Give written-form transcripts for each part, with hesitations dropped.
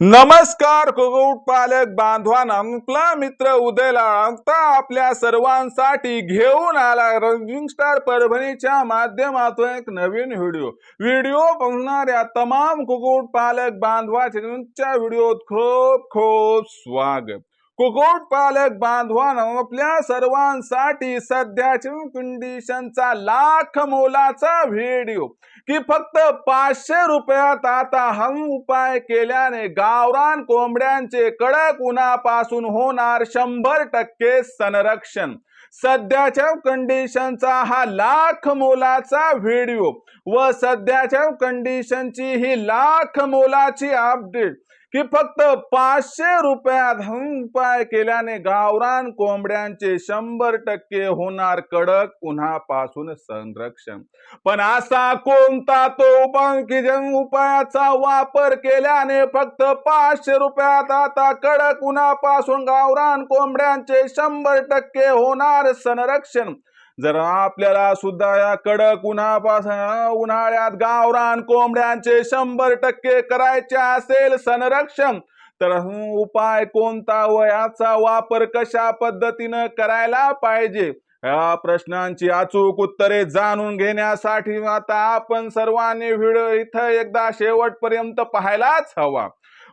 नमस्कार कुक्कुटपालक बांधवांनो, आपला मित्र उदय लाळता आपल्या सर्वांसाठी घेऊन आला रंजिंग स्टार परभणीच्या माध्यमातून एक नवीन व्हिडिओ बघणाऱ्या तमाम कुक्कुटपालक बांधवांच्या व्हिडिओत खूप खूप स्वागत। कुक्कुटपालक बांधवांनो, आपल्या सर्वांसाठी सध्याच्या कंडिशनचा लाख मोलाचा व्हिडिओ की फक्त 500 रुपयात आता हा उपाय केल्याने गावरान कोंबड्यांचे कडक उन्हापासून होणार 100% संरक्षण। सध्याच्या कंडिशनचा हा लाख मोलाचा व्हिडिओ व सध्याच्या कंडिशनची ही लाख मोलाची अपडेट की फक्त 500 रुपयात हा उपाय केल्याने गावरान कोंबड्यांचे 100% होणार कडक उन्हापासून संरक्षण। पण असा कोणता तो उपाय की ज्या उपायाचा वापर केल्याने फक्त 500 रुपयात आता कडक उन्हापासून गावरान कोंबड्यांचे 100% होणार संरक्षण। जर आपल्याला सुद्धा या कडक उन्हाळ्यात गावरान कोंबड्यांचे 100% करायचे असेल संरक्षण, तर उपाय कोणता व याचा वापर कशा पद्धतीने करायला पाहिजे या प्रश्नांची अचूक उत्तरे जाणून घेण्यासाठी आता आपण सर्वांनी व्हिडिओ इथं एकदा शेवटपर्यंत पाहायलाच हवा।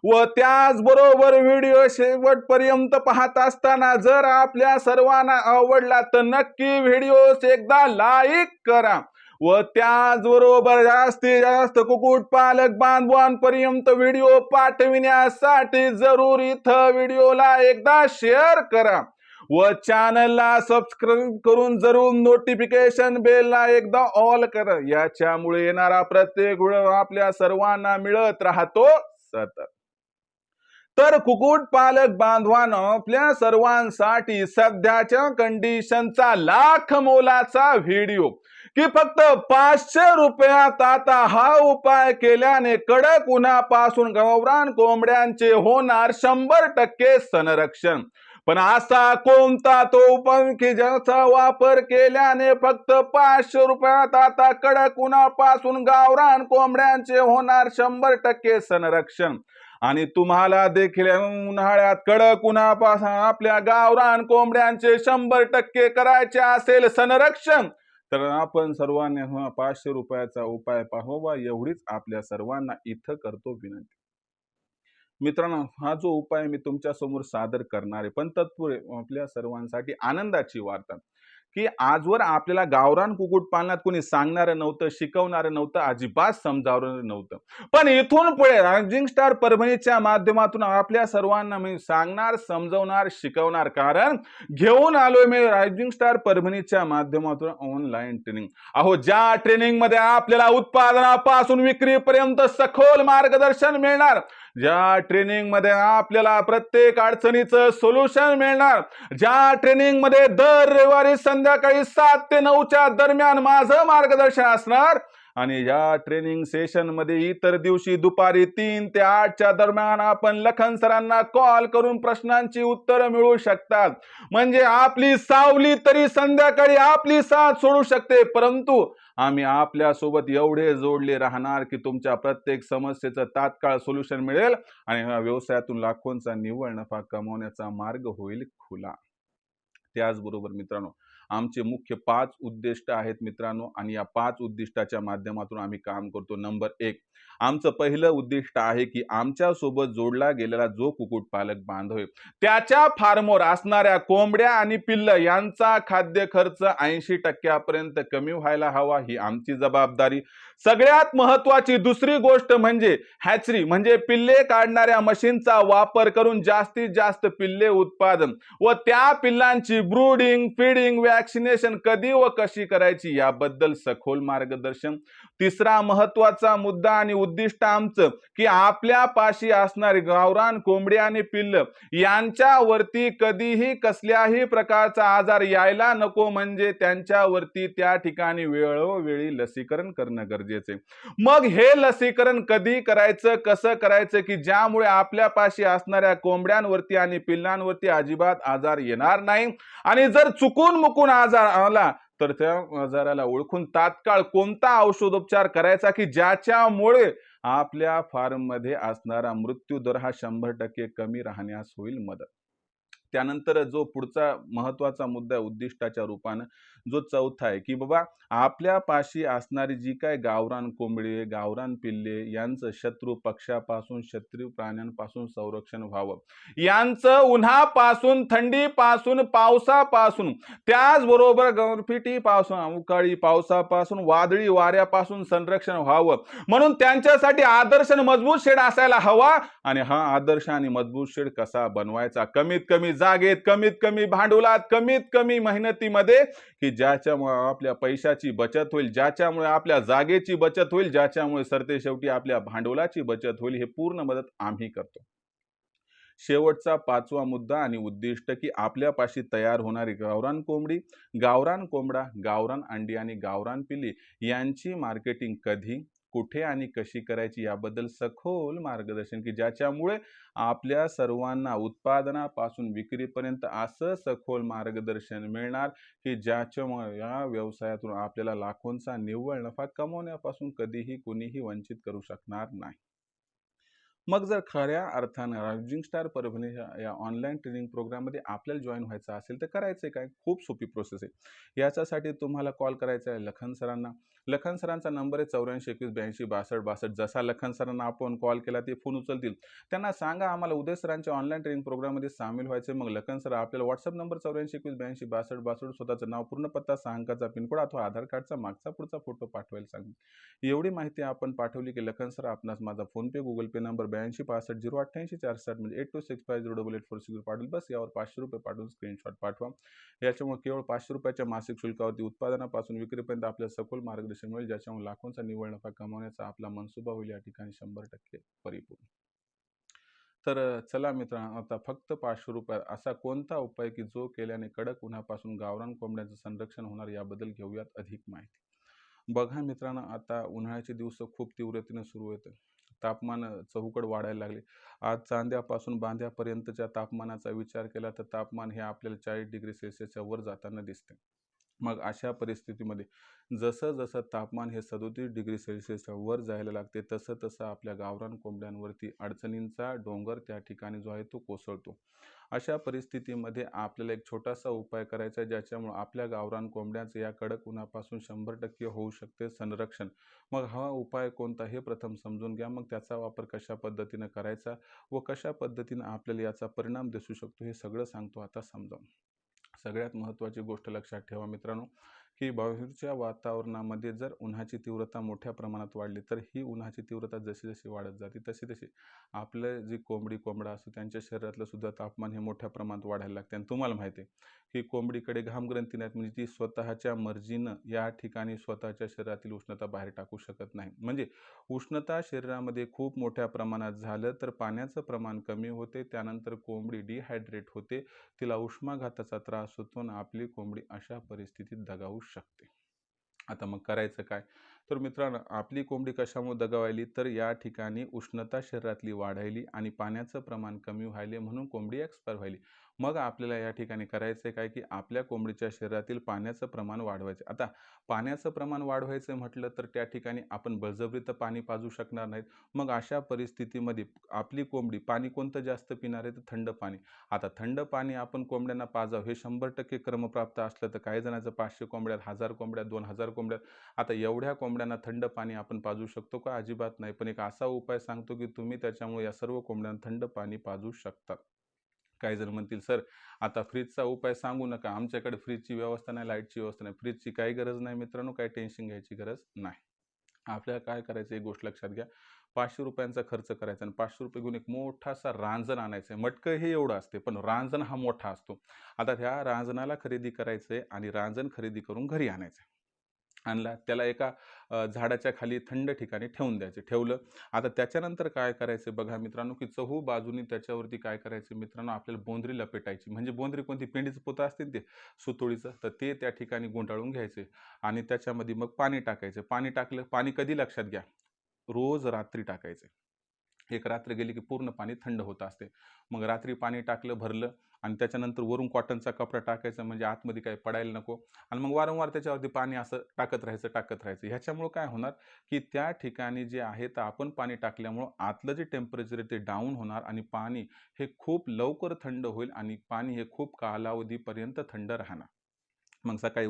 व त्याचबरोबर व्हिडिओ शेवटपर्यंत पाहत असताना जर आपल्या सर्वांना आवडला तर नक्की व्हिडिओ एकदा लाईक करा व त्याचबरोबर जास्तीत जास्त कुक्कुटपालक बांधवांपर्यंत व्हिडिओ पाठविण्यासाठी जरूर इथं व्हिडिओला एकदा शेअर करा व चॅनलला सबस्क्राइब करून जरूर नोटिफिकेशन बेलला एकदा ऑल करा। याच्यामुळे येणारा प्रत्येक व्हिडिओ आपल्या सर्वांना मिळत राहतो सतत। तर कुक्कुटपालक बांधवांनो, आपल्या सर्वांसाठी सध्याच्या कंडिशनचा लाख मोलाचा व्हिडिओ की फक्त 500 रुपयात आता हा उपाय केल्याने कडक उन्हापासून गावरान कोंबड्यांचे होणार 100% संरक्षण। पण असा कोणता तो उपाय की ज्याचा वापर केल्याने फक्त 500 रुपयात आता कडक उन्हापासून गावरान कोंबड्यांचे होणार 100% संरक्षण। आणि तुम्हाला देखील उन्हाळ्यात कडक उन्हापासून आपल्या गावरान कोंबड्यांचे 100% करायचे असेल संरक्षण, तर आपण सर्वांनी 500 रुपयाचा उपाय पाहावा एवढीच आपल्या सर्वांना इथं करतो विनंती। मित्रांनो, हा जो उपाय मी तुमच्या समोर सादर करणार आहे, पण तत्पूर्वी आपल्या सर्वांसाठी आनंदाची वार्ता की आजवर आपल्याला गावरान कुक्कुटपालनात कोणी सांगणारं नव्हतं, शिकवणारं नव्हतं, अजिबात समजावणारं नव्हतं। पण इथून पुढे रायझिंग स्टार परभणीच्या माध्यमातून आपल्या सर्वांना मी सांगणार, समजवणार, शिकवणार। कारण घेऊन आलोय मी रायझिंग स्टार परभणीच्या माध्यमातून ऑनलाईन ट्रेनिंग। अहो, ज्या ट्रेनिंग मध्ये आपल्याला उत्पादनापासून विक्रीपर्यंत सखोल मार्गदर्शन मिळणार, ज्या ट्रेनिंग मध्ये आपल्याला प्रत्येक अडचणीचं सोल्युशन मिळणार, ज्या ट्रेनिंग मध्ये दर रविवारी संध्याकाळी 7 ते 9च्या दरम्यान माझं मार्गदर्शन असणार आणि या ट्रेनिंग सेशन मध्ये इतर दिवशी दुपारी 3 ते 8च्या दरम्यान आपण लखन सरांना कॉल करून प्रश्नांची उत्तरं मिळवू शकतात। म्हणजे आपली सावली तरी संध्याकाळी आपली साथ सोडू शकते, परंतु आम्ही आपल्या सोबत एवढे जोडले राहणार की तुमच्या प्रत्येक समस्येचं तात्काळ सोल्युशन मिळेल आणि या व्यवसायातून लाखोंचा निव्वळ नफा कमवण्याचा मार्ग होईल खुला। त्याचबरोबर मित्रांनो, आमचे मुख्य 5 उद्दिष्ट आहेत मित्रांनो, आणि या 5 उद्दिष्टाच्या माध्यमातून आम्ही काम करतो। नंबर 1, आमचं पहिलं उद्दिष्ट आहे की आमच्या सोबत जोडला गेलेला जो कुक्कुटपालक बांधव आहे त्याच्या फार्मवर असणाऱ्या कोंबड्या आणि पिल्ल यांचा खाद्य खर्च 80% पर्यंत कमी व्हायला हवा, ही आमची जबाबदारी। सगळ्यात महत्त्वाची दुसरी गोष्ट म्हणजे हॅचरी म्हणजे पिल्ले काढणाऱ्या मशीनचा वापर करून जास्तीत जास्त पिल्ले उत्पादन व त्या पिल्लांची ब्रूडिंग, फीडिंग, वॅक्सिनेशन कधी व कशी करायची याबद्दल सखोल मार्गदर्शन। तिसरा महत्त्वाचा मुद्दा आणि उद्दिष्ट आमचं की आपल्या पाशी असणारे गावरान कोंबडी आणि पिल्ल यांच्यावरती कधीही कसल्याही प्रकारचा आजार यायला नको, म्हणजे त्यांच्यावरती त्या ठिकाणी वेळोवेळी लसीकरण करणं गरजेचे। मग हे लसीकरण कधी करायचं, कसं करायचं की ज्यामुळे आपल्या पाशी असणाऱ्या कोंबड्यांवरती आणि पिल्लांवरती अजिबात आजार येणार नाही, आणि जर चुकून मुकून आजार आला तर त्या आजाराला ओळखून तात्काळ कोणता औषधोपचार करायचा की ज्याच्यामुळे आपल्या फार्ममध्ये असणारा मृत्यू दर हा 100% कमी राहण्यास होईल मदत. त्यानंतर जो पुढचा महत्त्वाचा मुद्दा आहे उद्दिष्टाच्या रूपानं, जो चौथा आहे, की बाबा आपल्यापाशी असणारी जी काही गावरान कोंबडी, गावरान पिल्ले यांचं शत्रू पक्ष्यापासून, शत्रू प्राण्यांपासून संरक्षण व्हावं. यांचं उन्हापासून, थंडीपासून, पावसापासून, त्याचबरोबर गारपिटीपासून, अवकाळी पावसापासून, वादळी वाऱ्यापासून संरक्षण व्हावं. म्हणून त्यांच्यासाठी आदर्श आणि मजबूत शेड असायला हवा. आणि हा आदर्श आणि मजबूत शेड कसा बनवायचा? कमीत कमी जागेत, कमीत कमी भांडवलात, कमीत कमी मेहनतीमध्ये, की ज्याच्यामुळे आपल्या पैशाची बचत होईल, ज्याच्यामुळे आपल्या जागेची बचत होईल, ज्याच्यामुळे सरते शेवटी आपल्या भांडवलाची बचत होईल. हे पूर्ण मदत आम्ही करतो. शेवटचा पाचवा मुद्दा आणि उद्दिष्ट, की आपल्यापाशी तयार होणारी गावरान कोंबडी, गावरान कोंबडा, गावरान अंडी आणि गावरान पिल्ली यांची मार्केटिंग कधी, कुठे आणि कशी करायची याबद्दल सखोल मार्गदर्शन, की ज्याच्यामुळे आपल्या सर्वांना उत्पादनापासून विक्रीपर्यंत असं सखोल मार्गदर्शन मिळणार, की ज्याच्यामुळे या व्यवसायातून आपल्याला लाखोंचा निव्वळ नफा कमवण्यापासून कधीही कुणीही वंचित करू शकणार नाही. मग जर खऱ्या अर्थानं रायझिंग स्टार परभणी या ऑनलाईन ट्रेनिंग प्रोग्राममध्ये आपल्याला जॉईन व्हायचं असेल तर करायचं काय? खूप सोपी प्रोसेस आहे. याच्यासाठी तुम्हाला कॉल करायचा आहे लखन सरांना. लखन सरांचा नंबर आहे 84 21 82 62 62. जसा लखन सरांना आपण कॉल केला ते फोन उचलतील. त्यांना सांगा आम्हाला उदय सरांच्या ऑनलाईन ट्रेनिंग प्रोग्राममध्ये सामील व्हायचं. मग लखन सर आपल्याला व्हॉट्सअप नंबर 84 21 82 62 62 स्वतःचं नाव, पूर्ण पत्ता, 6 अंकाचा पिनकोड अथवा आधार कार्डचा मागचा पुढचा फोटो पाठवायला सांगितलं. एवढी माहिती आपण पाठवली की लखन सर आपणास माझा फोनपे, गुगल पे नंबर 82 65 088 460 म्हणजे 8265088460 पाठवली. बस यावर 500 रुपये पाठवून स्क्रीनशॉट पाठवा. याच्यामुळे केवळ 500 रुपयाच्या मासिक शुल्कावरती उत्पादनापासून विक्रीपर्यंत आपल्याला सखोल मार्गदर्शन मिळेल, ज्याच्यामुळे लाखोंचा निव्वळ नफा कमावण्याचा आपला मनसुबा होईल या ठिकाणी 100% परिपूर्ण. तर चला मित्रांनो, आता फक्त 500 रुपयात असा कोणता उपाय की जो केल्याने कडक उन्हापासून गावरान कोंबड्यांचं संरक्षण होणार याबद्दल घेऊयात अधिक माहिती. बघा मित्रांनो, आता उन्हाळ्याचे दिवस खूप तीव्रतेने सुरू होते. तापमान चहूकड वाढायला लागले. आज चांद्यापासून बांध्यापर्यंतच्या तापमानाचा विचार केला तर तापमान हे आपल्याला 40 डिग्री सेल्सिअसच्या वर जाताना दिसते. मग अशा परिस्थितीमध्ये जसं जसं तापमान हे 37 डिग्री सेल्सिअसच्या वर जायला लागते, तसं तसं आपल्या गावरान कोंबड्यांवरती अडचणींचा डोंगर त्या ठिकाणी जो आहे तो कोसळतो. अशा परिस्थितीमध्ये आपल्याला एक छोटासा उपाय करायचा आहे, ज्याच्यामुळे आपल्या गावरान कोंबड्यांचं या कडक उन्हापासून 100% होऊ शकते संरक्षण. मग हा उपाय कोणता हे प्रथम समजून घ्या. मग त्याचा वापर कशा पद्धतीनं करायचा व कशा पद्धतीनं आपल्याला याचा परिणाम दिसू शकतो हे सगळं सांगतो, आता समजावून. सगळ्यात महत्त्वाची गोष्ट लक्षात ठेवा मित्रांनो, की बाहेरच्या वातावरणामध्ये जर उन्हाची तीव्रता मोठ्या प्रमाणात वाढली, तर ही उन्हाची तीव्रता जशी जशी वाढत जाते तशी तशी आपलं जी कोंबडी कोंबडा असतो त्यांच्या शरीरातलं सुद्धा तापमान हे मोठ्या प्रमाणात वाढायला लागते. आणि तुम्हाला माहिती आहे की कोंबडीकडे घामग्रंथी नाहीत, म्हणजे ती स्वतःच्या मर्जीनं या ठिकाणी स्वतःच्या शरीरातील उष्णता बाहेर टाकू शकत नाही. म्हणजे उष्णता शरीरामध्ये खूप मोठ्या प्रमाणात झालं तर पाण्याचं प्रमाण कमी होते, त्यानंतर कोंबडी डिहायड्रेट होते, तिला उष्माघाताचा त्रास होतो आणि आपली कोंबडी अशा परिस्थितीत दगावू शकते. आता मग करायचं काय? तर मित्रांनो, आपली कोंबडी कशामुळे दगावायली, तर या ठिकाणी उष्णता शरीरातली वाढायली आणि पाण्याचं प्रमाण कमी व्हायले, म्हणून कोंबडी एक्सपायर व्हायली. मग आपल्याला या ठिकाणी करायचं काय, की आपल्या कोंबडीच्या शरीरातील पाण्याचं प्रमाण वाढवायचं. आता पाण्याचं प्रमाण वाढवायचं म्हटलं तर त्या ठिकाणी आपण बळजबरी तर पाणी पाजू शकणार नाहीत. मग अशा परिस्थितीमध्ये आपली कोंबडी पाणी कोणतं जास्त पिणार आहे, तर थंड पाणी. आता थंड पाणी आपण कोंबड्यांना पाजावं हे 100% क्रमप्राप्त असलं तर काही जणांचं 500 कोंबड्यात, 1000 कोंबड्यात, 2000 कोंबड्यात. आता एवढ्या कोंबड्यांना थंड पाणी आपण पाजू शकतो का? अजिबात नाही. पण एक असा उपाय सांगतो की तुम्ही त्याच्यामुळे या सर्व कोंबड्यांना थंड पाणी पाजू शकता. काही जण म्हणतील, सर आता फ्रीजचा उपाय सांगू नका, आमच्याकडे फ्रीजची व्यवस्था नाही, लाईटची व्यवस्था नाही. फ्रीजची काही गरज नाही मित्रांनो, काही टेन्शन घ्यायची गरज नाही. आपल्याला काय करायचं एक गोष्ट लक्षात घ्या. 500 रुपयांचा खर्च करायचा आणि 500 रुपये घेऊन एक मोठासा रांजण आणायचं आहे. मटकं हे एवढं असते, पण रांजण हा मोठा असतो. आता ह्या रांजणाला खरेदी करायचं आहे आणि रांजण खरेदी करून घरी आणायचं आहे. आणला, त्याला एका झाडाच्या खाली थंड ठिकाणी ठेवून द्यायचे. ठेवलं. आता त्याच्यानंतर काय करायचं बघा मित्रांनो, की चहू बाजूनी त्याच्यावरती काय करायचं मित्रांनो, आपल्याला बोंद्री लपेटायची. म्हणजे बोंद्री कोणती, पेंडीचं पोतं असते ते सुतोळीचं, तर ते त्या ठिकाणी गुंडाळून घ्यायचे आणि त्याच्यामध्ये मग पाणी टाकायचं. पाणी टाकलं, पाणी कधी लक्षात घ्या, रोज रात्री टाकायचं. एक रात्र गेली की पूर्ण पाणी थंड होत असते. मग रात्री पाणी टाकलं, भरलं आणि त्याच्यानंतर वरून कॉटनचा कपडा टाकायचा म्हणजे आतमध्ये काही पडायला नको आणि मग वारंवार त्याच्यावरती पाणी असं टाकत राहायचं, टाकत राहायचं. ह्याच्यामुळं काय होणार, की त्या ठिकाणी जे आहे तर आपण पाणी टाकल्यामुळं आतलं जे टेम्परेचर आहे ते डाऊन होणार आणि पाणी हे खूप लवकर थंड होईल आणि पाणी हे खूप कालावधीपर्यंत थंड राहणार. मग सकाळी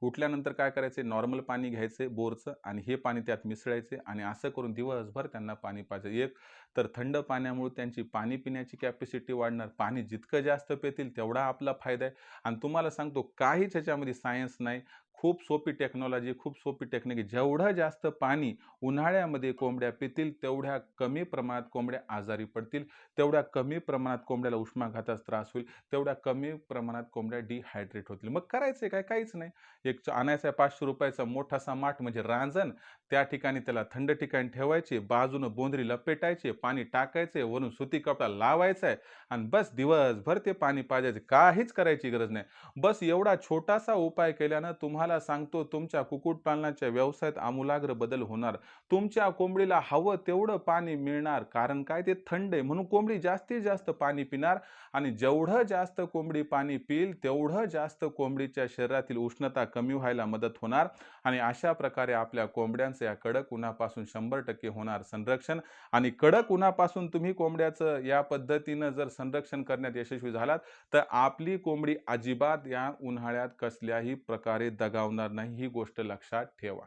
उठल्यानंतर काय करायचे, नॉर्मल पाणी घ्यायचे बोरचं आणि हे पाणी त्यात मिसळायचे आणि असं करून दिवसभर त्यांना पाणी पाजायचे. एक तर थंड पाण्यामुळे त्यांची पाणी पिण्याची कॅपॅसिटी वाढणार. पाणी जितकं जास्त पितील तेवढा आपला फायदा आहे आणि तुम्हाला सांगतो काहीच ह्याच्यामध्ये सायन्स नाही. खूप सोपी टेक्नॉलॉजी, खूप सोपी टेक्निक आहे. जेवढं जास्त पाणी उन्हाळ्यामध्ये कोंबड्या पितील, तेवढ्या कमी प्रमाणात कोंबड्या आजारी पडतील, तेवढ्या कमी प्रमाणात कोंबड्याला उष्माघाताचा त्रास होईल, तेवढ्या कमी प्रमाणात कोंबड्या डिहायड्रेट होतील. मग करायचंय काय? काहीच नाही. एक आणायचा ₹500 मोठासा माठ म्हणजे रांजण, त्या ठिकाणी त्याला थंड ठिकाणी ठेवायचे, बाजूनं बोंदरी लपेटायचे, पाणी टाकायचे, वरून सुती कपडा लावायचा आहे आणि बस दिवसभर ते पाणी पाजायचे. काहीच करायची गरज नाही. बस एवढा छोटासा उपाय केल्यानं तुम्हाला सांगतो तुमच्या कुक्कुटपालनाच्या व्यवसायात आमूलाग्र बदल होणार. तुमच्या कोंबडीला हवं तेवढं पाणी मिळणार. कारण काय ते थंड आहे म्हणून कोंबडी जास्तीत जास्त पाणी पिणार आणि जेवढं जास्त कोंबडी पाणी पिईल तेवढं जास्त कोंबडीच्या शरीरातील उष्णता कमी व्हायला मदत होणार आणि अशा प्रकारे आपल्या कोंबड्यांचं या कडक उन्हापासून 100% होणार संरक्षण आणि कडक उन्हापासून तुम्ही कोंबड्याचं या पद्धतीनं जर संरक्षण करण्यात यशस्वी झालात तर आपली कोंबडी अजिबात या उन्हाळ्यात कसल्याही प्रकारे दगावणार नाही. ही गोष्ट लक्षात ठेवा.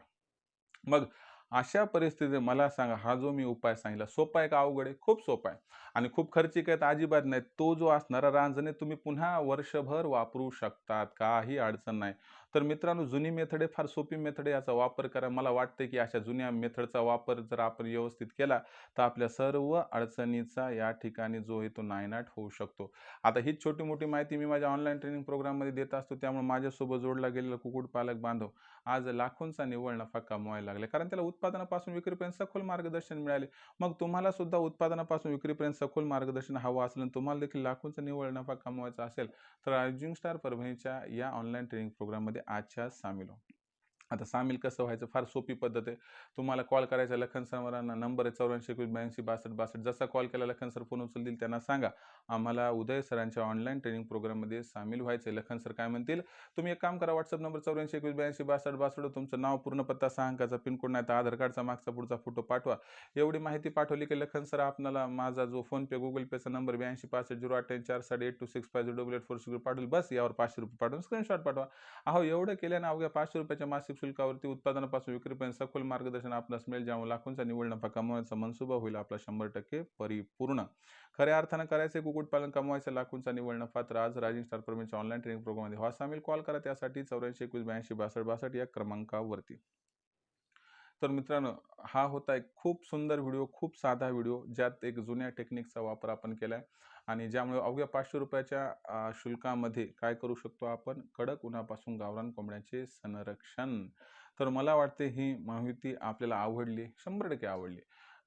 मग अशा परिस्थितीत मला सांगा, हा जो मी उपाय सांगितला सोपा आहे का अवघड आहे? खूप सोपा आहे आणि खूप खर्चिक आहे तर अजिबात नाही. तो जो असणारा रांजणे तुम्ही पुन्हा वर्षभर वापरू शकतात. काही अडचण नाही. तर मित्रांनो, जुनी मेथड आहे, फार सोपी मेथड आहे. याचा वापर करा. मला वाटतं की अशा जुन्या मेथडचा वापर जर आपण व्यवस्थित केला तर आपल्या सर्व अडचणीचा या ठिकाणी जो आहे तो नायनाट होऊ शकतो. आता ही छोटी-मोठी माहिती मी माझ्या ऑनलाईन ट्रेनिंग प्रोग्राममध्ये देत असतो. त्यामुळे माझ्यासोबत जोडला गेलेला कुक्कुटपालक बांधव आज लाखोंचा निव्वळ नफा कमवायला लागले. कारण त्याला उत्पादनापासून विक्रीपर्यंत सखोल मार्गदर्शन मिळाले. मग तुम्हाला सुद्धा उत्पादनापासून विक्रीपर्यंत सखोल मार्गदर्शन हवं असेल आणि तुम्हाला देखील लाखोंचा निव्वळ नफा कमवायचा असेल, तर रायझिंग स्टार परभणीच्या या ऑनलाईन ट्रेनिंग प्रोग्राममध्ये आजच्या सामील व्हा. आता सामील कसं व्हायचं? फार सोपी पद्धत आहे. तुम्हाला कॉल करायचा लखन सरांना नंबर आहे 84 जसा कॉल केला लखन सर फोन उचलतील त्यांना सांगा, आम्हाला उदय सरांच्या ऑनलाईन ट्रेनिंग प्रोग्राममध्ये सामील व्हायचं लखन सर काय म्हणतील, तुम्ही एक काम करा WhatsApp नंबर 84 तुमचं नाव, पूर्ण पत्ता, 6 अंकाचा पिनकोड नाही तर आधार कार्डचा मागचा पुढचा फोटो पाठवा. एवढी माहिती पाठवली की लखन सर आपल्याला माझा जो फोनपे, गुगल पेचा नंबर 8265 088 4 826 पाठवेल. बस यावर ₹500 पाठवून स्क्रीनशॉट पाठवा. अहो, एवढं केल्यानं अवघ्या ₹500 मासिक शुल्कावरती उत्पादनापासून विक्रीपर्यंत सखोल मार्गदर्शन आपणास मिळेल, ज्यामुळे लाखोंचा निव्वळ नफा कमवण्याचा मनसुबा होईल आपला 100% परिपूर्ण. खऱ्या अर्थानं करायचे कुक्कुटपालन, कमवायचा लाखोंचा निव्वळ नफा, तर आज रायझिंग स्टार परमिटच्या ऑनलाईन ट्रेनिंग प्रोग्राममध्ये व्हा सामील. कॉल करा त्यासाठी 84 21 82 62 62 या क्रमांकावरती. तर मित्रांनो, हा होता एक खूप सुंदर व्हिडिओ, खूप साधा व्हिडिओ, ज्यात एक जुन्या टेक्निकचा वापर आपण केलाय आणि ज्यामुळे अवघ्या ₹500 शुल्कामध्ये काय करू शकतो आपण, कडक उन्हापासून गावरान कोंबड्यांचे संरक्षण. तर मला वाटते ही माहिती आपल्याला आवडली, 100% आवडली.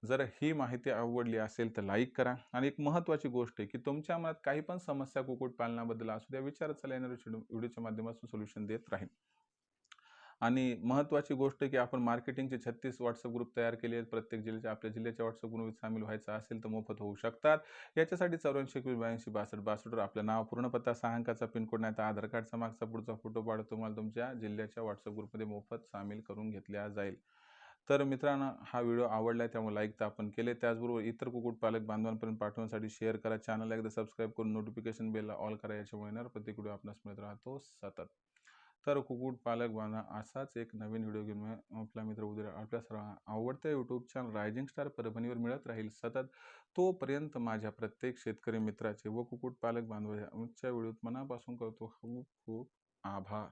जर ही माहिती आवडली असेल तर लाईक करा आणि एक महत्त्वाची गोष्ट आहे, की तुमच्या मनात काही पण समस्या कुक्कुटपालनाबद्दल असू द्या, विचारत चला, येणाऱ्या व्हिडिओच्या माध्यमातून सोल्युशन देत राहीन. आणि महत्त्वाची गोष्ट आहे, की आपण मार्केटिंगचे 36 WhatsApp ग्रुप तयार केले आहेत. प्रत्येक जिल्ह्याच्या आपल्या जिल्ह्याच्या WhatsApp ग्रुपमध्ये सामील व्हायचं असेल तर मोफत होऊ शकतात. याच्यासाठी 84 21 82 62 वर आपलं नाव, पूर्ण पत्ता, 6 अंकाचा पिनकोड नाही तर आधार कार्डचा मागचा पुढचा फोटो पाठवून तुम्हाला तुमच्या जिल्ह्याच्या WhatsApp ग्रुपमध्ये मोफत सामील करून घेतल्या जाईल. तर मित्रांनो, हा व्हिडिओ आवडला त्यामुळे लाईक तर आपण केले. त्याचबरोबर इतर कुक्कुटपालक बांधवांपर्यंत पाठवण्यासाठी शेअर करा. चॅनलला एकदा सबस्क्राईब करून नोटिफिकेशन बेलला ऑल करा. याच्यामुळे येणारा प्रत्येक व्हिडिओ आपणास मिळत राहतो सतत. तर कुक्कुटपालक बांधव असाच एक नवीन व्हिडिओ घेऊन आपला मित्र उद्या आपल्या सर्व आवडत्या यूट्यूब चॅनल रायझिंग स्टार परभणीवर मिळत राहील सतत. तोपर्यंत माझ्या प्रत्येक शेतकरी मित्राचे व कुक्कुटपालक बांधवांच्या व्हिडिओत मनापासून करतो खूप खूप आभार.